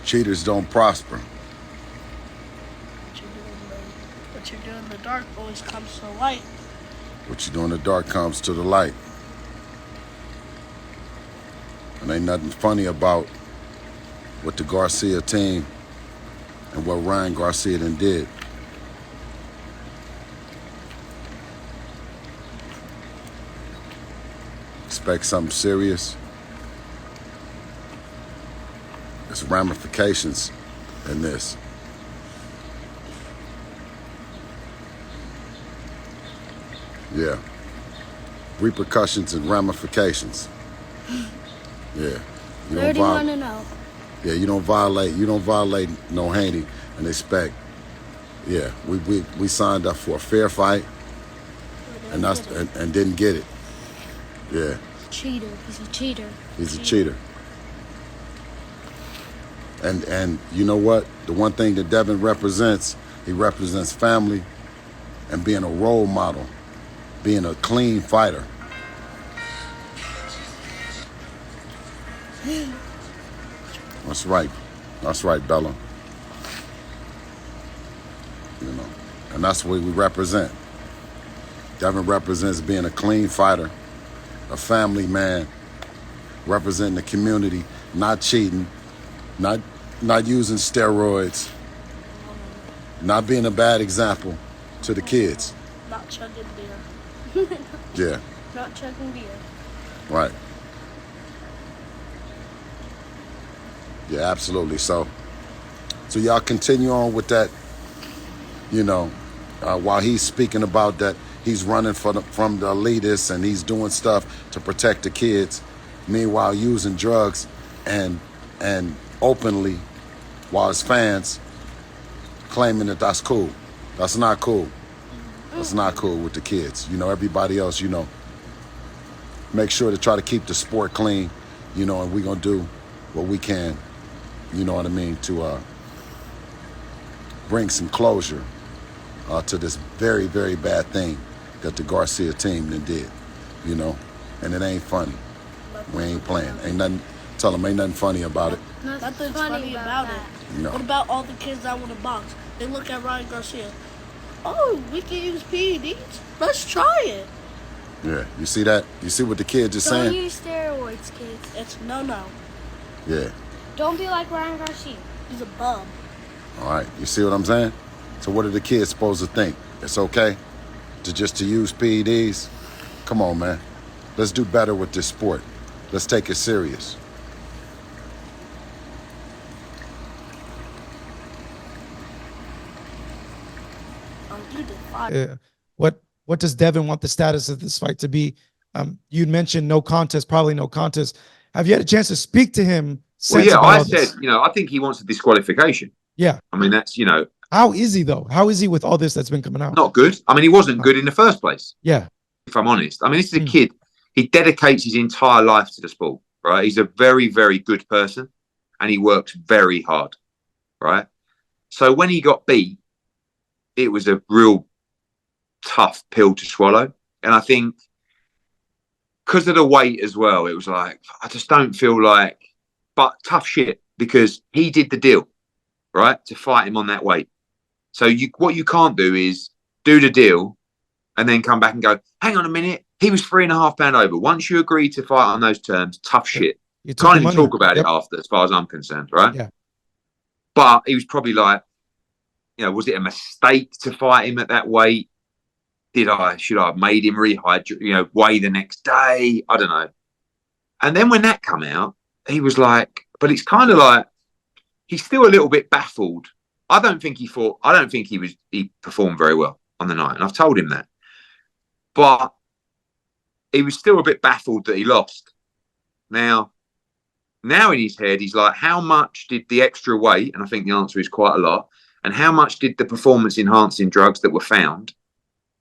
Cheaters don't prosper. What you do in the dark always comes to the light. What you do in the dark comes to the light. And ain't nothing funny about what the Garcia team and what Ryan Garcia then did. Expect something serious. There's ramifications in this. Yeah. Repercussions and ramifications. Yeah. You I already want to know. Yeah, you don't violate no Haney and expect. Yeah, we signed up for a fair fight and didn't get it. Yeah. Cheater. He's a cheater. He's a cheater. And you know what? The one thing that Devin represents, he represents family and being a role model, being a clean fighter. That's right. That's right, Bella. You know, and that's what we represent. Devin represents being a clean fighter, a family man, representing the community, not cheating, not using steroids, not being a bad example to the kids. Not chugging beer. Yeah. Not chugging beer. Right. Yeah, absolutely. So y'all continue on with that, you know, while he's speaking about that he's running from the elitists and he's doing stuff to protect the kids, meanwhile using drugs and openly, while his fans claiming that that's cool. That's not cool. That's not cool with the kids. You know, everybody else, you know, make sure to try to keep the sport clean, you know, and we're going to do what we can, you know what I mean, to bring some closure to this very, very bad thing that the Garcia team then did, you know, and it ain't funny. We ain't playing. Ain't nothing, tell them ain't nothing funny about it. Nothing's funny about it. No. What about all the kids that want to box? They look at Ryan Garcia. Oh, we can use PEDs. Let's try it. Yeah, you see that? You see what the kid just Don't saying? use steroids, kids. It's no. Yeah. Don't be like Ryan Garcia. He's a bum. All right, you see what I'm saying? So what are the kids supposed to think? It's okay to use PEDs? Come on, man. Let's do better with this sport. Let's take it serious. What does Devin want the status of this fight to be? You'd mentioned no contest, probably no contest. Have you had a chance to speak to him? Well, yeah, I said, you know, I think he wants a disqualification. Yeah. I mean, that's, you know. How is he, though? How is he with all this that's been coming out? Not good. I mean, he wasn't good in the first place. Yeah. If I'm honest. I mean, this is a kid. He dedicates his entire life to the sport, right? He's a very, very good person and he works very hard, right? So when he got beat, it was a real tough pill to swallow. And I think because of the weight as well, it was like, I just don't feel like, but tough shit because he did the deal, right? To fight him on that weight. So what you can't do is do the deal and then come back and go, hang on a minute, he was 3.5 pounds over. Once you agree to fight on those terms, tough shit. You can't even talk about it after, as far as I'm concerned, right? Yeah. But he was probably like, you know, was it a mistake to fight him at that weight? Should I have made him weigh the next day? I don't know. And then when that come out, he was like, but it's kind of like, he's still a little bit baffled. I don't think he performed very well on the night. And I've told him that. But he was still a bit baffled that he lost. Now in his head, he's like, how much did the extra weight, and I think the answer is quite a lot, and how much did the performance-enhancing drugs that were found,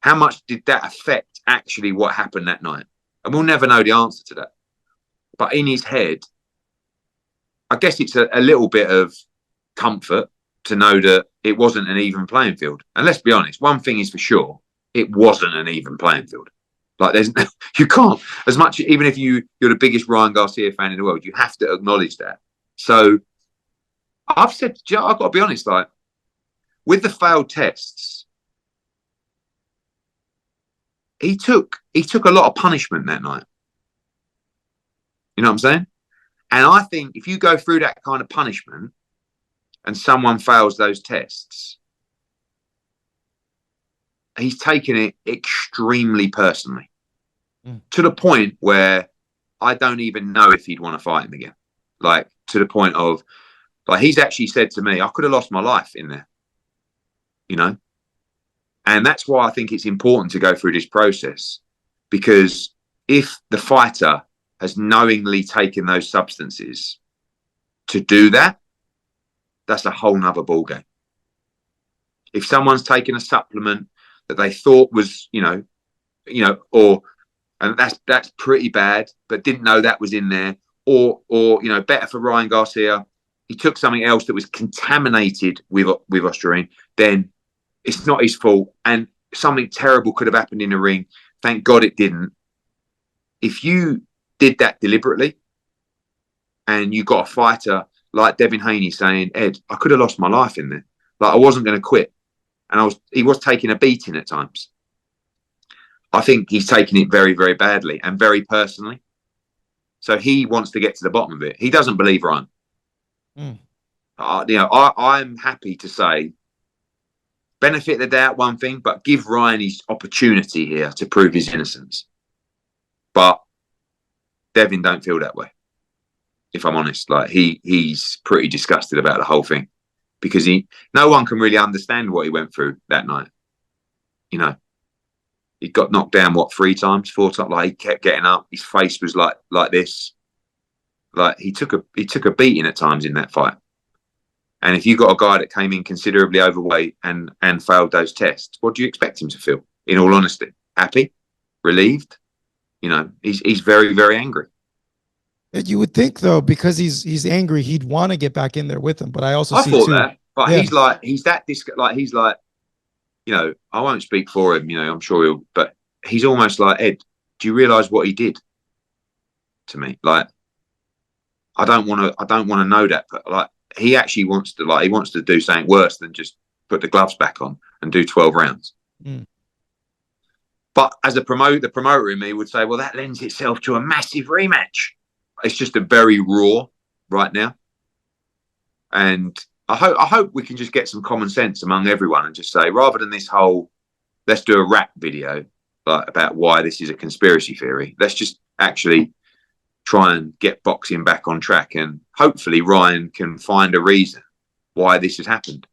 how much did that affect actually what happened that night? And we'll never know the answer to that. But in his head, I guess it's a little bit of comfort to know that it wasn't an even playing field. And let's be honest, one thing is for sure, it wasn't an even playing field. Like you can't, as much, even if you're the biggest Ryan Garcia fan in the world, you have to acknowledge that. So I've said, I've got to be honest, like with the failed tests, he took a lot of punishment that night. You know what I'm saying? And I think if you go through that kind of punishment and someone fails those tests, he's taken it extremely personally to the point where I don't even know if he'd want to fight him again. Like to the point of, like, he's actually said to me, I could have lost my life in there, you know? And that's why I think it's important to go through this process, because if the fighter has knowingly taken those substances to do that, that's a whole nother ballgame. If someone's taken a supplement that they thought was, and that's pretty bad, but didn't know that was in there, or better for Ryan Garcia, he took something else that was contaminated with ostarine, then it's not his fault, and something terrible could have happened in the ring. Thank God it didn't. If you did that deliberately, and you got a fighter like Devin Haney saying, Ed, I could have lost my life in there. Like, I wasn't going to quit. And he was taking a beating at times. I think he's taking it very, very badly and very personally. So he wants to get to the bottom of it. He doesn't believe Ryan. I'm happy to say, benefit the doubt, one thing, but give Ryan his opportunity here to prove his innocence. But Devin don't feel that way, if I'm honest. Like, he's pretty disgusted about the whole thing, because no one can really understand what he went through that night. You know, he got knocked down 3 times, 4 times. Like, he kept getting up. His face was like this. Like, he took a beating at times in that fight. And if you got a guy that came in considerably overweight and failed those tests, what do you expect him to feel? In all honesty, happy, relieved. You know, he's very, very angry. You would think, though, because he's angry, he'd want to get back in there with him. But I thought that, but yeah. he's like, I won't speak for him. I'm sure but he's almost like, Ed, do you realise what he did to me? Like, I don't want to know that, but like, he actually wants to do something worse than just put the gloves back on and do 12 rounds. But as the promoter in me would say, well, that lends itself to a massive rematch. It's just a very raw right now. And I hope we can just get some common sense among everyone and just say, rather than this whole, let's do a rap video about why this is a conspiracy theory, let's just actually try and get boxing back on track. And hopefully Ryan can find a reason why this has happened.